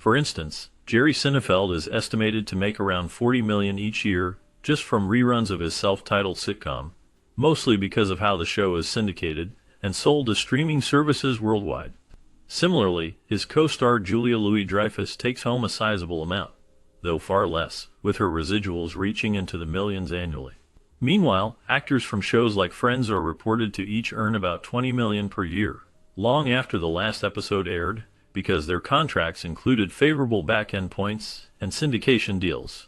For instance, Jerry Seinfeld is estimated to make around $40 million each year just from reruns of his self-titled sitcom, mostly because of how the show is syndicated and sold to streaming services worldwide. Similarly, his co-star Julia Louis-Dreyfus takes home a sizable amount, though far less, with her residuals reaching into the millions annually. Meanwhile, actors from shows like Friends are reported to each earn about $20 million per year, long after the last episode aired, because their contracts included favorable back-end points and syndication deals.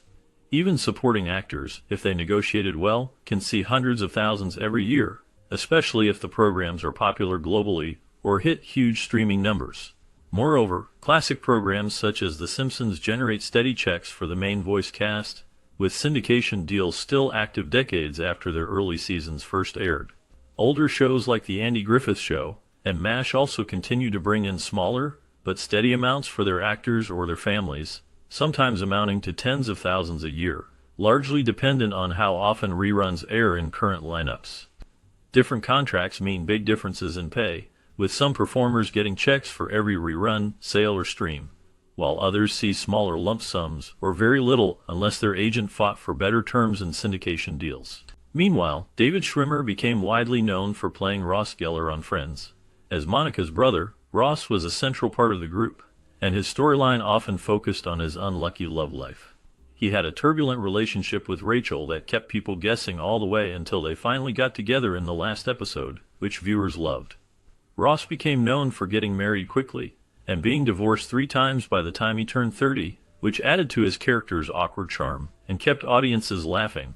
Even supporting actors, if they negotiated well, can see hundreds of thousands every year, especially if the programs are popular globally or hit huge streaming numbers. Moreover, classic programs such as The Simpsons generate steady checks for the main voice cast, with syndication deals still active decades after their early seasons first aired. Older shows like The Andy Griffith Show and MASH also continue to bring in smaller, but steady amounts for their actors or their families, sometimes amounting to tens of thousands a year, largely dependent on how often reruns air in current lineups. Different contracts mean big differences in pay, with some performers getting checks for every rerun, sale, or stream, while others see smaller lump sums or very little unless their agent fought for better terms in syndication deals. Meanwhile, David Schwimmer became widely known for playing Ross Geller on Friends. As Monica's brother, Ross was a central part of the group, and his storyline often focused on his unlucky love life. He had a turbulent relationship with Rachel that kept people guessing all the way until they finally got together in the last episode, which viewers loved. Ross became known for getting married quickly, and being divorced 3 times by the time he turned 30, which added to his character's awkward charm, and kept audiences laughing.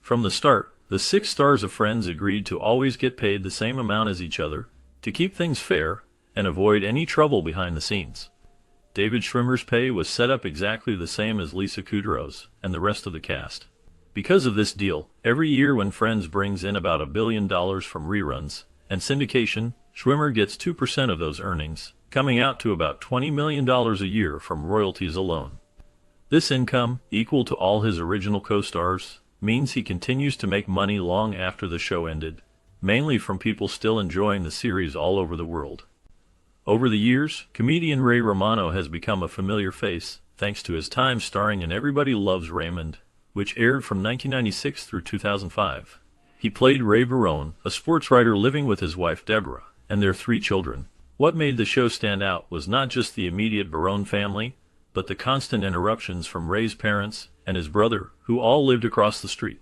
From the start, the 6 stars of Friends agreed to always get paid the same amount as each other, to keep things fair, and avoid any trouble behind the scenes. David Schwimmer's pay was set up exactly the same as Lisa Kudrow's and the rest of the cast. Because of this deal, every year when Friends brings in about $1 billion from reruns and syndication, Schwimmer gets 2% of those earnings, coming out to about $20 million a year from royalties alone. This income, equal to all his original co-stars, means he continues to make money long after the show ended, mainly from people still enjoying the series all over the world. Over the years, comedian Ray Romano has become a familiar face, thanks to his time starring in Everybody Loves Raymond, which aired from 1996 through 2005. He played Ray Barone, a sports writer living with his wife Deborah, and their 3 children. What made the show stand out was not just the immediate Barone family, but the constant interruptions from Ray's parents and his brother, who all lived across the street.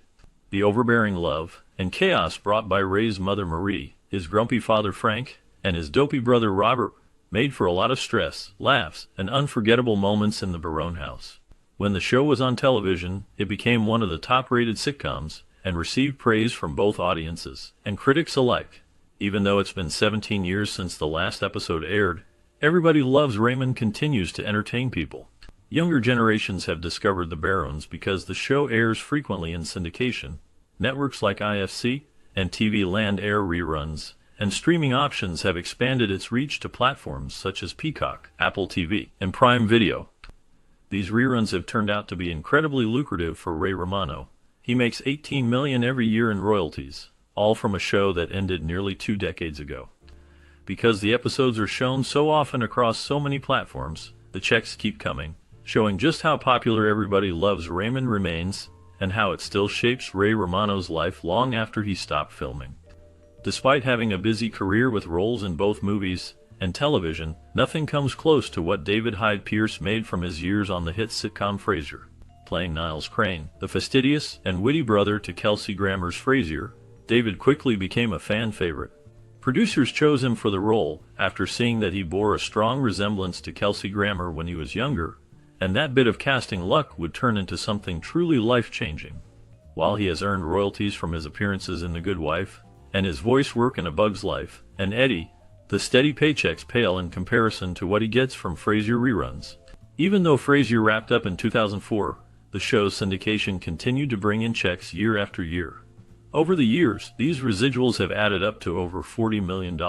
The overbearing love and chaos brought by Ray's mother Marie, his grumpy father Frank, and his dopey brother Robert made for a lot of stress, laughs, and unforgettable moments in the Barone house. When the show was on television, it became one of the top-rated sitcoms and received praise from both audiences and critics alike. Even though it's been 17 years since the last episode aired, Everybody Loves Raymond continues to entertain people. Younger generations have discovered the Barones because the show airs frequently in syndication. Networks like IFC and TV Land air reruns, and streaming options have expanded its reach to platforms such as Peacock, Apple TV, and Prime Video. These reruns have turned out to be incredibly lucrative for Ray Romano. He makes $18 million every year in royalties, all from a show that ended nearly 2 decades ago. Because the episodes are shown so often across so many platforms, the checks keep coming, showing just how popular Everybody Loves Raymond remains and how it still shapes Ray Romano's life long after he stopped filming. Despite having a busy career with roles in both movies and television, nothing comes close to what David Hyde Pierce made from his years on the hit sitcom Frasier. Playing Niles Crane, the fastidious and witty brother to Kelsey Grammer's Frasier, David quickly became a fan favorite. Producers chose him for the role after seeing that he bore a strong resemblance to Kelsey Grammer when he was younger, and that bit of casting luck would turn into something truly life-changing. While he has earned royalties from his appearances in The Good Wife, and his voice work in A Bug's Life, and Eddie, the steady paychecks pale in comparison to what he gets from Frasier reruns. Even though Frasier wrapped up in 2004, the show's syndication continued to bring in checks year after year. Over the years, these residuals have added up to over $40 million,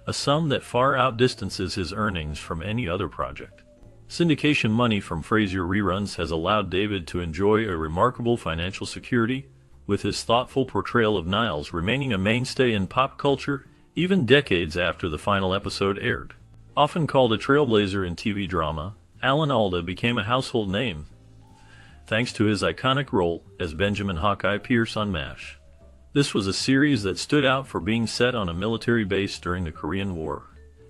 a sum that far outdistances his earnings from any other project. Syndication money from Frasier reruns has allowed David to enjoy a remarkable financial security, with his thoughtful portrayal of Niles remaining a mainstay in pop culture even decades after the final episode aired. Often called a trailblazer in TV drama, Alan Alda became a household name thanks to his iconic role as Benjamin Hawkeye Pierce on MASH. This was a series that stood out for being set on a military base during the Korean War,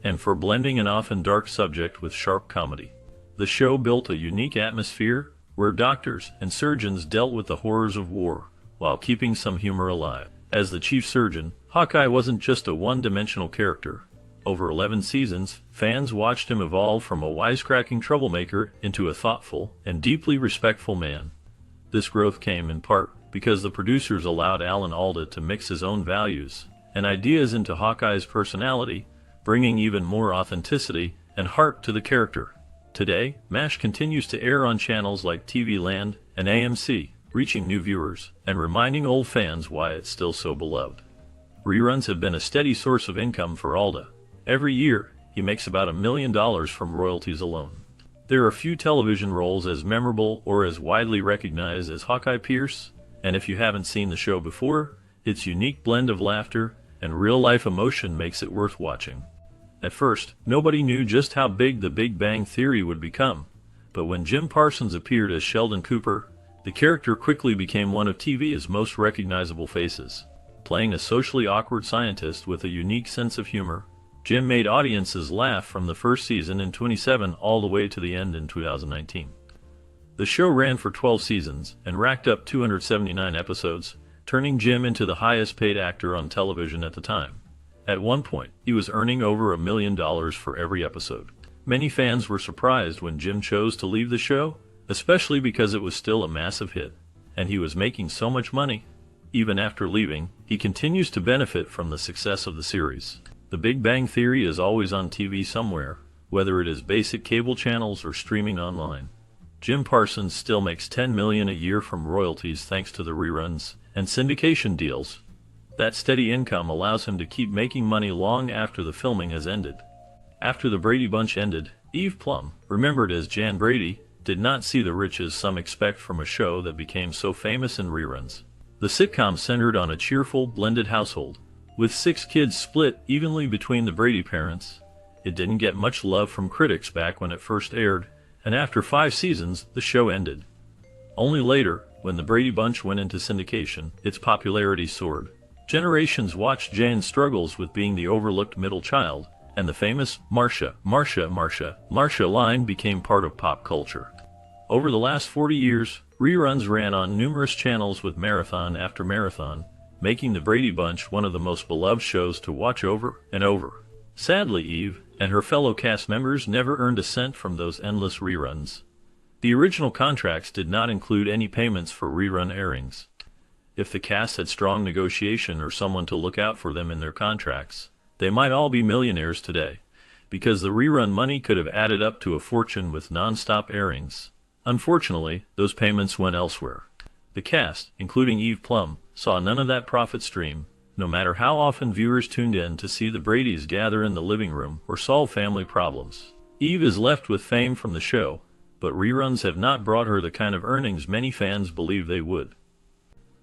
and for blending an often dark subject with sharp comedy. The show built a unique atmosphere where doctors and surgeons dealt with the horrors of war, while keeping some humor alive. As the chief surgeon, Hawkeye wasn't just a one-dimensional character. Over 11 seasons, fans watched him evolve from a wisecracking troublemaker into a thoughtful and deeply respectful man. This growth came in part because the producers allowed Alan Alda to mix his own values and ideas into Hawkeye's personality, bringing even more authenticity and heart to the character. Today, MASH continues to air on channels like TV Land and AMC, reaching new viewers and reminding old fans why it's still so beloved. Reruns have been a steady source of income for Alda. Every year, he makes about $1 million from royalties alone. There are few television roles as memorable or as widely recognized as Hawkeye Pierce, and if you haven't seen the show before, its unique blend of laughter and real-life emotion makes it worth watching. At first, nobody knew just how big The Big Bang Theory would become, but when Jim Parsons appeared as Sheldon Cooper, the character quickly became one of TV's most recognizable faces. Playing a socially awkward scientist with a unique sense of humor, Jim made audiences laugh from the first season in 2007 all the way to the end in 2019. The show ran for 12 seasons and racked up 279 episodes, turning Jim into the highest-paid actor on television at the time. At one point, he was earning over $1 million for every episode. Many fans were surprised when Jim chose to leave the show, especially because it was still a massive hit, and he was making so much money. Even after leaving, he continues to benefit from the success of the series. The Big Bang Theory is always on TV somewhere, whether it is basic cable channels or streaming online. Jim Parsons still makes $10 million a year from royalties thanks to the reruns and syndication deals. That steady income allows him to keep making money long after the filming has ended. After the Brady Bunch ended, Eve Plumb, remembered as Jan Brady, did not see the riches some expect from a show that became so famous in reruns. The sitcom centered on a cheerful, blended household, with 6 kids split evenly between the Brady parents. It didn't get much love from critics back when it first aired, and after 5 seasons, the show ended. Only later, when the Brady Bunch went into syndication, its popularity soared. Generations watched Jan's struggles with being the overlooked middle child, and the famous Marcia line became part of pop culture. Over the last 40 years, reruns ran on numerous channels with marathon after marathon, making the Brady Bunch one of the most beloved shows to watch over and over. Sadly, Eve and her fellow cast members never earned a cent from those endless reruns. The original contracts did not include any payments for rerun airings. If the cast had strong negotiation or someone to look out for them in their contracts, they might all be millionaires today, because the rerun money could have added up to a fortune with non-stop airings. Unfortunately, those payments went elsewhere. The cast, including Eve Plumb, saw none of that profit stream, no matter how often viewers tuned in to see the Bradys gather in the living room or solve family problems. Eve is left with fame from the show, but reruns have not brought her the kind of earnings many fans believe they would.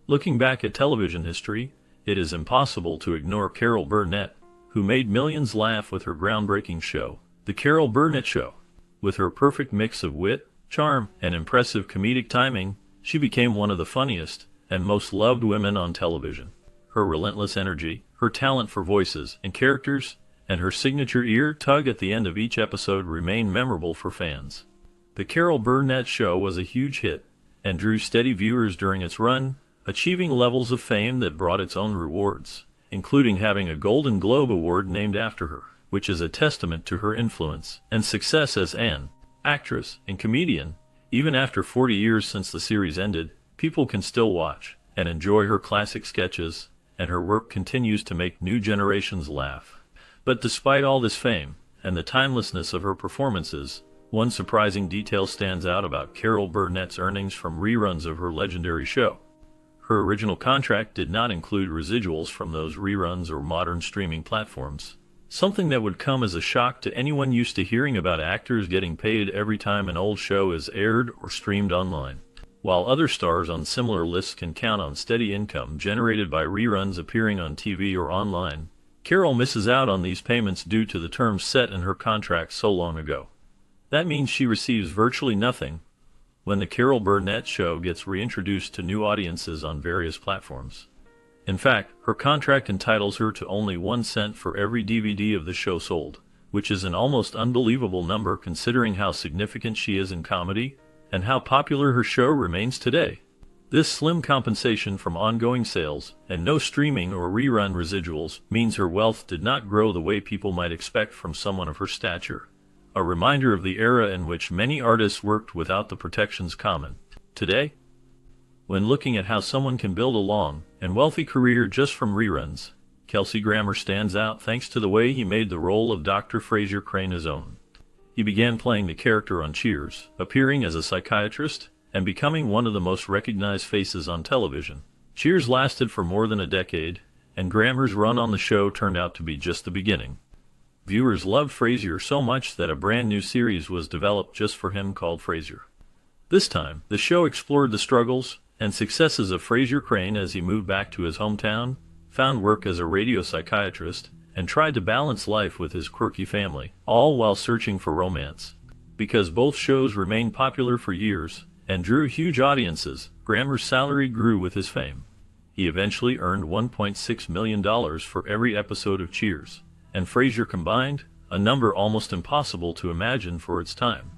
Looking back at television history, it is impossible to ignore Carol Burnett, who made millions laugh with her groundbreaking show, The Carol Burnett Show. With her perfect mix of wit, charm, and impressive comedic timing, she became one of the funniest and most loved women on television. Her relentless energy, her talent for voices and characters, and her signature ear tug at the end of each episode remain memorable for fans. The Carol Burnett Show was a huge hit and drew steady viewers during its run, achieving levels of fame that brought its own rewards, including having a Golden Globe Award named after her, which is a testament to her influence and success as an actress and comedian. Even after 40 years since the series ended, people can still watch and enjoy her classic sketches, and her work continues to make new generations laugh. But despite all this fame and the timelessness of her performances, one surprising detail stands out about Carol Burnett's earnings from reruns of her legendary show. Her original contract did not include residuals from those reruns or modern streaming platforms, something that would come as a shock to anyone used to hearing about actors getting paid every time an old show is aired or streamed online. While other stars on similar lists can count on steady income generated by reruns appearing on TV or online, Carol misses out on these payments due to the terms set in her contract so long ago. That means she receives virtually nothing when the Carol Burnett Show gets reintroduced to new audiences on various platforms. In fact, her contract entitles her to only 1 cent for every DVD of the show sold, which is an almost unbelievable number considering how significant she is in comedy and how popular her show remains today. This slim compensation from ongoing sales and no streaming or rerun residuals means her wealth did not grow the way people might expect from someone of her stature. A reminder of the era in which many artists worked without the protections common today. When looking at how someone can build a long and wealthy career just from reruns, Kelsey Grammer stands out thanks to the way he made the role of Dr. Frasier Crane his own. He began playing the character on Cheers, appearing as a psychiatrist, and becoming one of the most recognized faces on television. Cheers lasted for more than a decade, and Grammer's run on the show turned out to be just the beginning. Viewers loved Frasier so much that a brand new series was developed just for him called Frasier. This time, the show explored the struggles and successes of Frasier Crane as he moved back to his hometown, found work as a radio psychiatrist, and tried to balance life with his quirky family, all while searching for romance. Because both shows remained popular for years and drew huge audiences, Grammer's salary grew with his fame. He eventually earned $1.6 million for every episode of Cheers and Frasier combined, a number almost impossible to imagine for its time.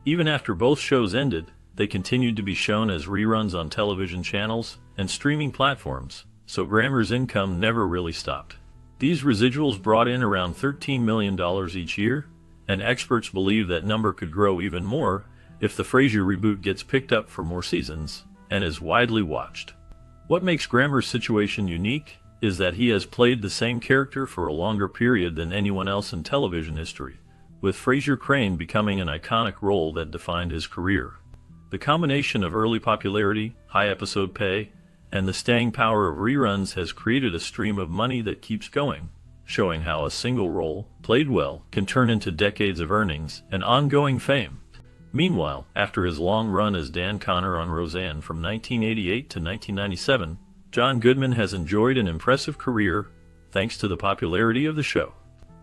Even after both shows ended, they continued to be shown as reruns on television channels and streaming platforms, so Grammer's income never really stopped. These residuals brought in around $13 million each year, and experts believe that number could grow even more if the Frasier reboot gets picked up for more seasons and is widely watched. What makes Grammer's situation unique is that he has played the same character for a longer period than anyone else in television history, with Frasier Crane becoming an iconic role that defined his career. The combination of early popularity, high episode pay, and the staying power of reruns has created a stream of money that keeps going, showing how a single role, played well, can turn into decades of earnings and ongoing fame. Meanwhile, after his long run as Dan Connor on Roseanne from 1988 to 1997, John Goodman has enjoyed an impressive career thanks to the popularity of the show.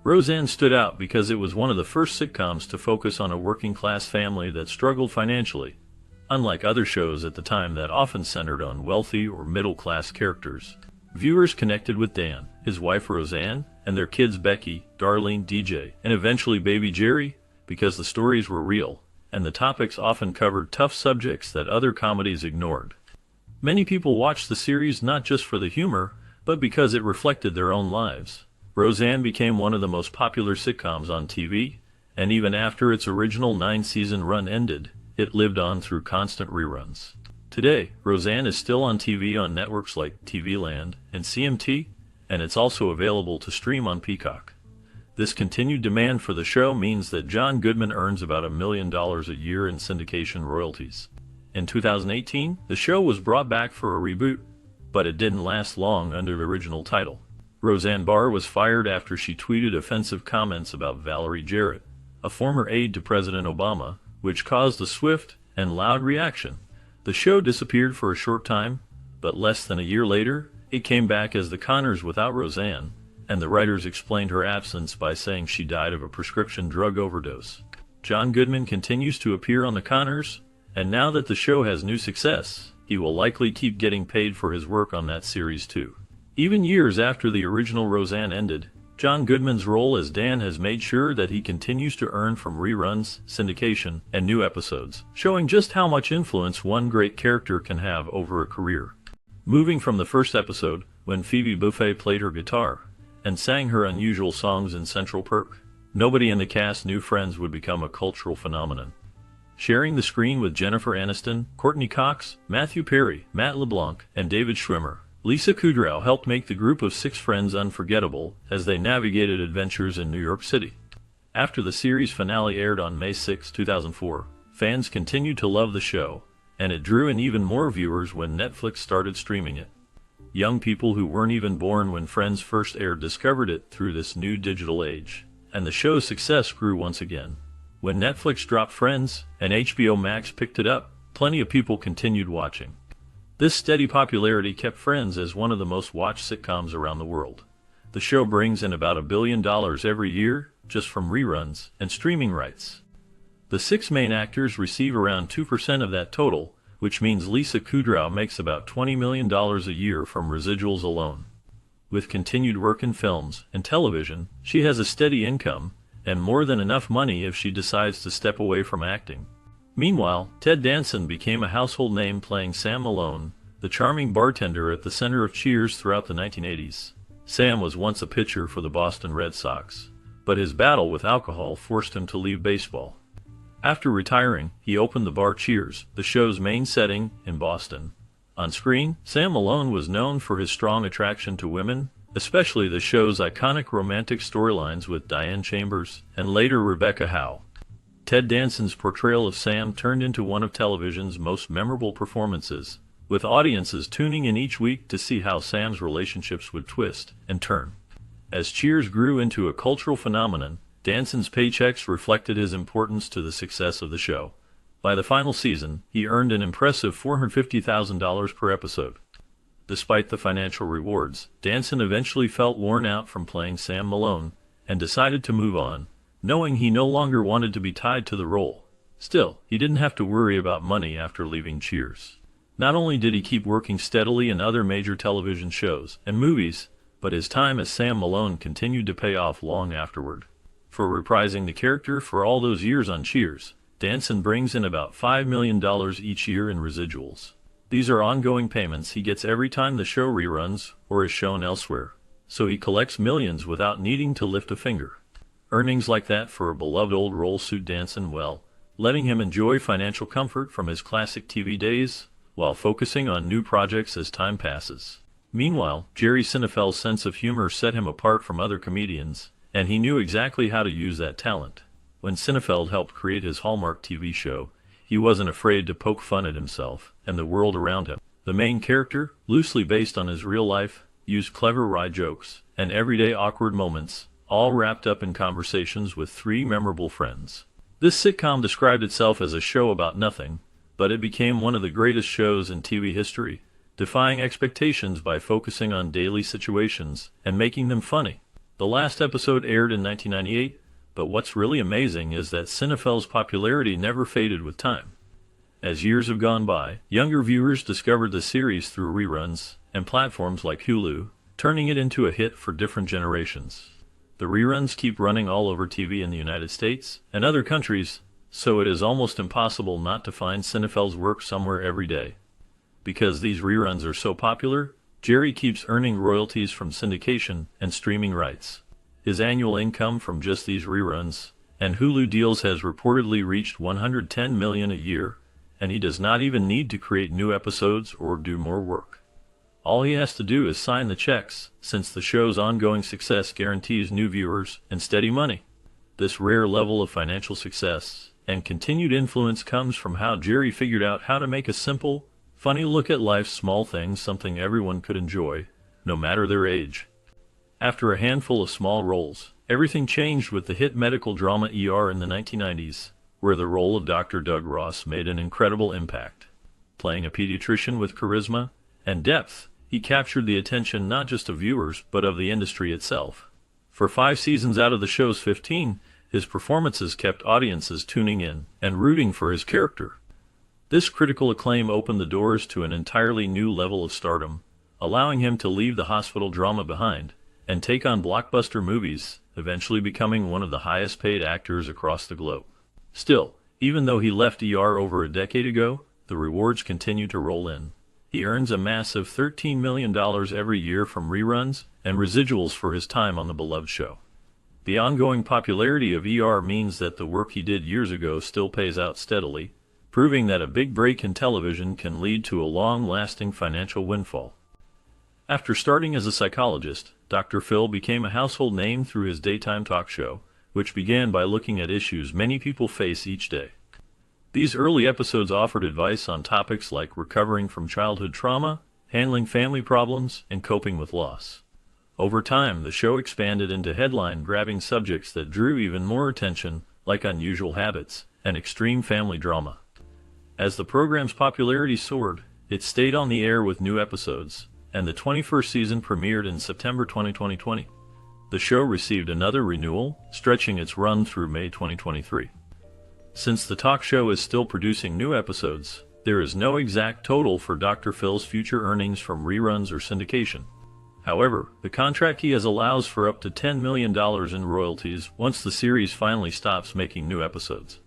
Roseanne stood out because it was one of the first sitcoms to focus on a working-class family that struggled financially, unlike other shows at the time that often centered on wealthy or middle-class characters. Viewers connected with Dan, his wife Roseanne, and their kids Becky, Darlene, DJ, and eventually baby Jerry, because the stories were real, and the topics often covered tough subjects that other comedies ignored. Many people watched the series not just for the humor, but because it reflected their own lives. Roseanne became one of the most popular sitcoms on TV, and even after its original 9-season run ended, it lived on through constant reruns. Today, Roseanne is still on TV on networks like TV Land and CMT, and it's also available to stream on Peacock. This continued demand for the show means that John Goodman earns about $1 million a year in syndication royalties. In 2018, the show was brought back for a reboot, but it didn't last long under the original title. Roseanne Barr was fired after she tweeted offensive comments about Valerie Jarrett, a former aide to President Obama, which caused a swift and loud reaction. The show disappeared for a short time, but less than a year later, it came back as The Connors without Roseanne, and the writers explained her absence by saying she died of a prescription drug overdose. John Goodman continues to appear on The Connors, and now that the show has new success, he will likely keep getting paid for his work on that series too. Even years after the original Roseanne ended, John Goodman's role as Dan has made sure that he continues to earn from reruns, syndication, and new episodes, showing just how much influence one great character can have over a career. Moving from the first episode, when Phoebe Buffay played her guitar and sang her unusual songs in Central Perk, nobody in the cast knew Friends would become a cultural phenomenon. Sharing the screen with Jennifer Aniston, Courtney Cox, Matthew Perry, Matt LeBlanc, and David Schwimmer, Lisa Kudrow helped make the group of 6 friends unforgettable as they navigated adventures in New York City. After the series finale aired on May 6, 2004, fans continued to love the show, and it drew in even more viewers when Netflix started streaming it. Young people who weren't even born when Friends first aired discovered it through this new digital age, and the show's success grew once again. When Netflix dropped Friends and HBO Max picked it up, plenty of people continued watching. This steady popularity kept Friends as one of the most watched sitcoms around the world. The show brings in about $1 billion every year just from reruns and streaming rights. The six main actors receive around 2% of that total, which means Lisa Kudrow makes about $20 million a year from residuals alone. With continued work in films and television, she has a steady income, and more than enough money if she decides to step away from acting. Meanwhile, Ted Danson became a household name playing Sam Malone, the charming bartender at the center of Cheers throughout the 1980s. Sam was once a pitcher for the Boston Red Sox, but his battle with alcohol forced him to leave baseball. After retiring, he opened the bar Cheers, the show's main setting, in Boston. On screen, Sam Malone was known for his strong attraction to women, especially the show's iconic romantic storylines with Diane Chambers and later Rebecca Howe. Ted Danson's portrayal of Sam turned into one of television's most memorable performances, with audiences tuning in each week to see how Sam's relationships would twist and turn. As Cheers grew into a cultural phenomenon, Danson's paychecks reflected his importance to the success of the show. By the final season, he earned an impressive $450,000 per episode. Despite the financial rewards, Danson eventually felt worn out from playing Sam Malone and decided to move on, knowing he no longer wanted to be tied to the role. Still, he didn't have to worry about money after leaving Cheers. Not only did he keep working steadily in other major television shows and movies, but his time as Sam Malone continued to pay off long afterward. For reprising the character for all those years on Cheers, Danson brings in about $5 million each year in residuals. These are ongoing payments he gets every time the show reruns or is shown elsewhere, so he collects millions without needing to lift a finger. Earnings like that for a beloved old role suit Danson well, letting him enjoy financial comfort from his classic TV days, while focusing on new projects as time passes. Meanwhile, Jerry Seinfeld's sense of humor set him apart from other comedians, and he knew exactly how to use that talent. When Seinfeld helped create his Hallmark TV show, he wasn't afraid to poke fun at himself and the world around him. The main character, loosely based on his real life, used clever wry jokes and everyday awkward moments, all wrapped up in conversations with three memorable friends. This sitcom described itself as a show about nothing, but it became one of the greatest shows in TV history, defying expectations by focusing on daily situations and making them funny. The last episode aired in 1998, but what's really amazing is that Seinfeld's popularity never faded with time. As years have gone by, younger viewers discovered the series through reruns and platforms like Hulu, turning it into a hit for different generations. The reruns keep running all over TV in the United States and other countries, so it is almost impossible not to find Seinfeld's work somewhere every day. Because these reruns are so popular, Jerry keeps earning royalties from syndication and streaming rights. His annual income from just these reruns and Hulu deals has reportedly reached $110 million a year, and he does not even need to create new episodes or do more work. All he has to do is sign the checks, since the show's ongoing success guarantees new viewers and steady money. This rare level of financial success and continued influence comes from how Jerry figured out how to make a simple, funny look at life's small things something everyone could enjoy, no matter their age. After a handful of small roles, everything changed with the hit medical drama ER in the 1990s, where the role of Dr. Doug Ross made an incredible impact. Playing a pediatrician with charisma and depth, he captured the attention not just of viewers but of the industry itself. For 5 seasons out of the show's 15, his performances kept audiences tuning in and rooting for his character. This critical acclaim opened the doors to an entirely new level of stardom, allowing him to leave the hospital drama behind and take on blockbuster movies, eventually becoming one of the highest-paid actors across the globe. Still, even though he left ER over a decade ago, the rewards continue to roll in. He earns a massive $13 million every year from reruns and residuals for his time on the beloved show. The ongoing popularity of ER means that the work he did years ago still pays out steadily, proving that a big break in television can lead to a long-lasting financial windfall. After starting as a psychologist, Dr. Phil became a household name through his daytime talk show, which began by looking at issues many people face each day. These early episodes offered advice on topics like recovering from childhood trauma, handling family problems, and coping with loss. Over time, the show expanded into headline-grabbing subjects that drew even more attention, like unusual habits and extreme family drama. As the program's popularity soared, it stayed on the air with new episodes, and the 21st season premiered in September 2020. The show received another renewal, stretching its run through May 2023. Since the talk show is still producing new episodes, there is no exact total for Dr. Phil's future earnings from reruns or syndication. However, the contract he has allows for up to $10 million in royalties once the series finally stops making new episodes.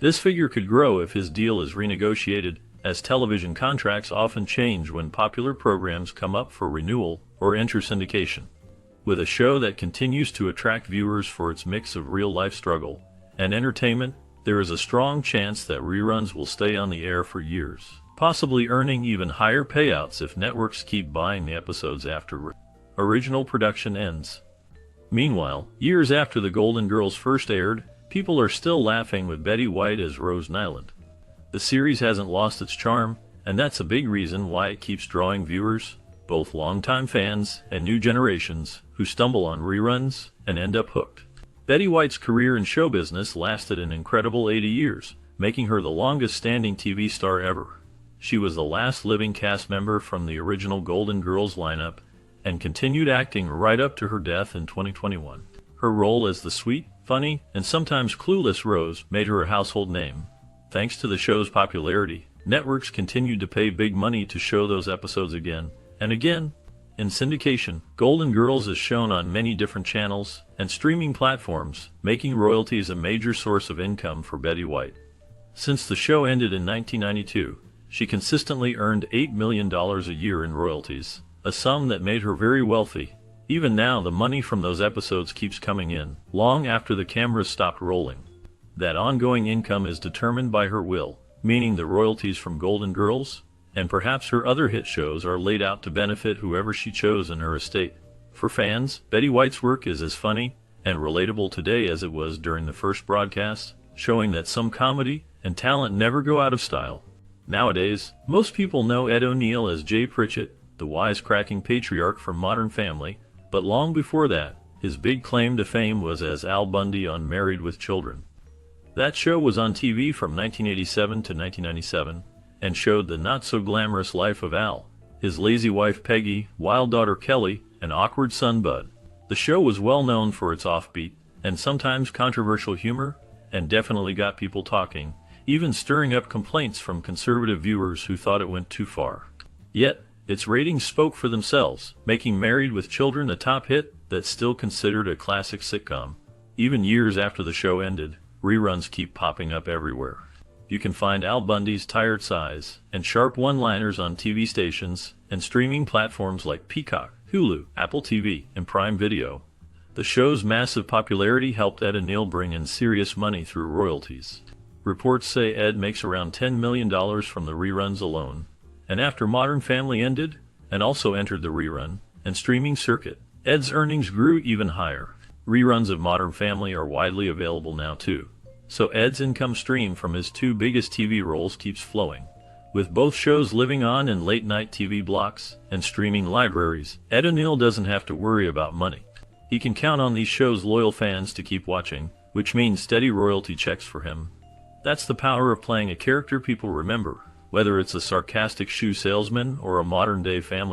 This figure could grow if his deal is renegotiated, as television contracts often change when popular programs come up for renewal or enter syndication. With a show that continues to attract viewers for its mix of real-life struggle and entertainment, there is a strong chance that reruns will stay on the air for years, possibly earning even higher payouts if networks keep buying the episodes after original production ends. Meanwhile, years after The Golden Girls first aired, people are still laughing with Betty White as Rose Nyland. The series hasn't lost its charm, and that's a big reason why it keeps drawing viewers, both longtime fans and new generations, who stumble on reruns and end up hooked. Betty White's career in show business lasted an incredible 80 years, making her the longest-standing TV star ever. She was the last living cast member from the original Golden Girls lineup and continued acting right up to her death in 2021. Her role as the sweet, funny, and sometimes clueless Rose made her a household name. Thanks to the show's popularity, networks continued to pay big money to show those episodes again and again. In syndication, Golden Girls is shown on many different channels and streaming platforms, making royalties a major source of income for Betty White. Since the show ended in 1992, she consistently earned $8 million a year in royalties, a sum that made her very wealthy. Even now, the money from those episodes keeps coming in, long after the cameras stopped rolling. That ongoing income is determined by her will, meaning the royalties from Golden Girls and perhaps her other hit shows are laid out to benefit whoever she chose in her estate. For fans, Betty White's work is as funny and relatable today as it was during the first broadcast, showing that some comedy and talent never go out of style. Nowadays, most people know Ed O'Neill as Jay Pritchett, the wisecracking patriarch from Modern Family, but long before that, his big claim to fame was as Al Bundy on Married with Children. That show was on TV from 1987 to 1997, and showed the not-so-glamorous life of Al, his lazy wife Peggy, wild daughter Kelly, and awkward son Bud. The show was well known for its offbeat, and sometimes controversial humor, and definitely got people talking, even stirring up complaints from conservative viewers who thought it went too far. Yet, its ratings spoke for themselves, making Married with Children a top hit that's still considered a classic sitcom. Even years after the show ended, reruns keep popping up everywhere. You can find Al Bundy's tired sighs and sharp one-liners on TV stations and streaming platforms like Peacock, Hulu, Apple TV, and Prime Video. The show's massive popularity helped Ed O'Neill bring in serious money through royalties. Reports say Ed makes around $10 million from the reruns alone. And after Modern Family ended, and also entered the rerun and streaming circuit, Ed's earnings grew even higher. Reruns of Modern Family are widely available now too, so Ed's income stream from his two biggest TV roles keeps flowing. With both shows living on in late-night TV blocks and streaming libraries, Ed O'Neill doesn't have to worry about money. He can count on these shows' loyal fans to keep watching, which means steady royalty checks for him. That's the power of playing a character people remember, whether it's a sarcastic shoe salesman or a modern-day family